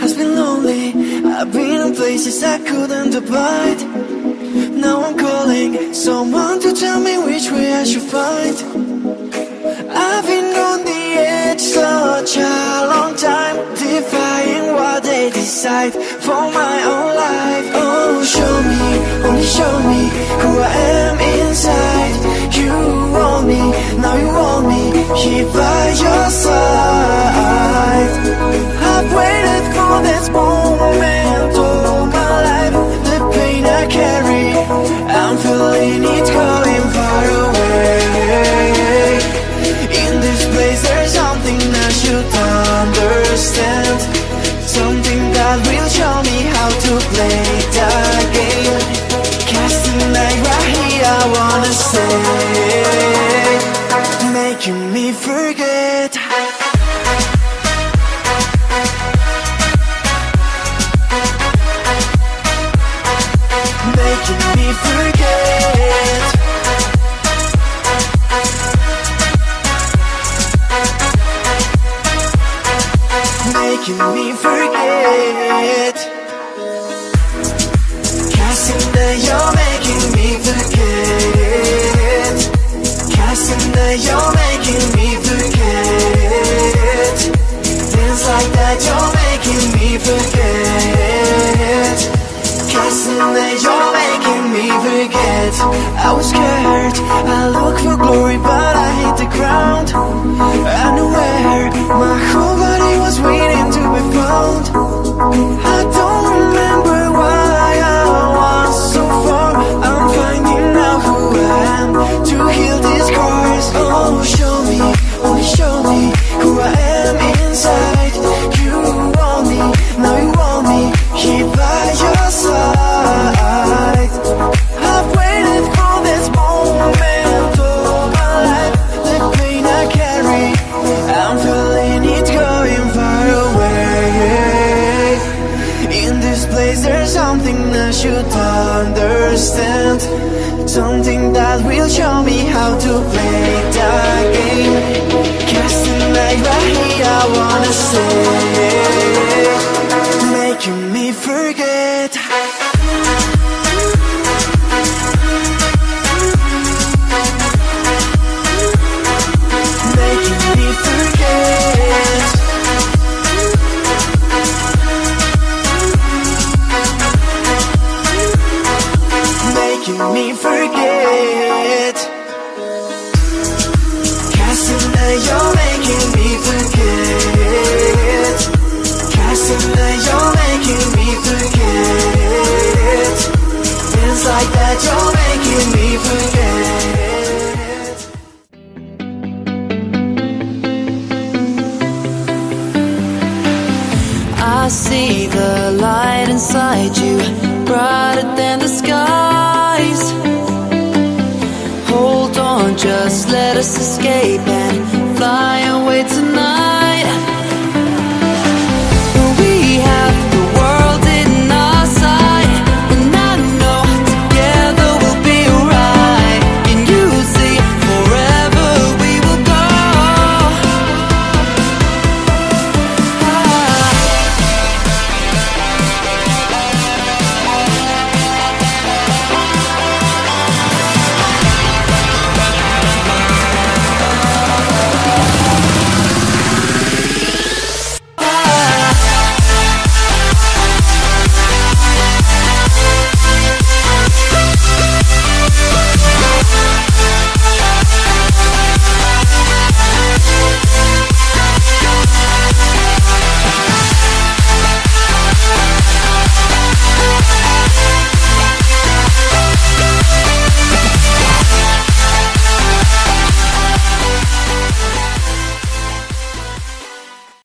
has been lonely. I've been in places I couldn't abide. Now I'm calling someone to tell me which way I should find. I've been on the edge such a long time, defying what they decide for my own life. Oh, show me, only show me who I am inside. You want me, now you want me here by your side. I've waited for this moment all my life. The pain I carry, I'm feeling it going far away. In this place there's something I should understand, something that will show me how to play the game. Casting light right here, I wanna say, making me forget. Making me forget. Making me forget. Casting that you're making me forget. Casting that you're making me forget. Things like that you're making me forget. Casting that you're making me forget. I was scared, I looked for glory but I hit the ground. I knew where my whole body was waiting to be found. I don't remember why I was so far. I'm finding out who I am to heal these scars. Oh, show me, only show me who I am inside. You want me, now you want me here by your side. I've waited for this moment all my life. The pain I carry, I'm feeling it going far away. In this place there's something I should understand, something that will show me how to play the game. Casting light right here, I wanna say, making me forget. Making me forget. Making me forget. Casting that you're making me forget. Casting that you're making me forget. Things like that you're making me forget. I see the light inside you, brighter than the skies. Hold on, just let us escape and fly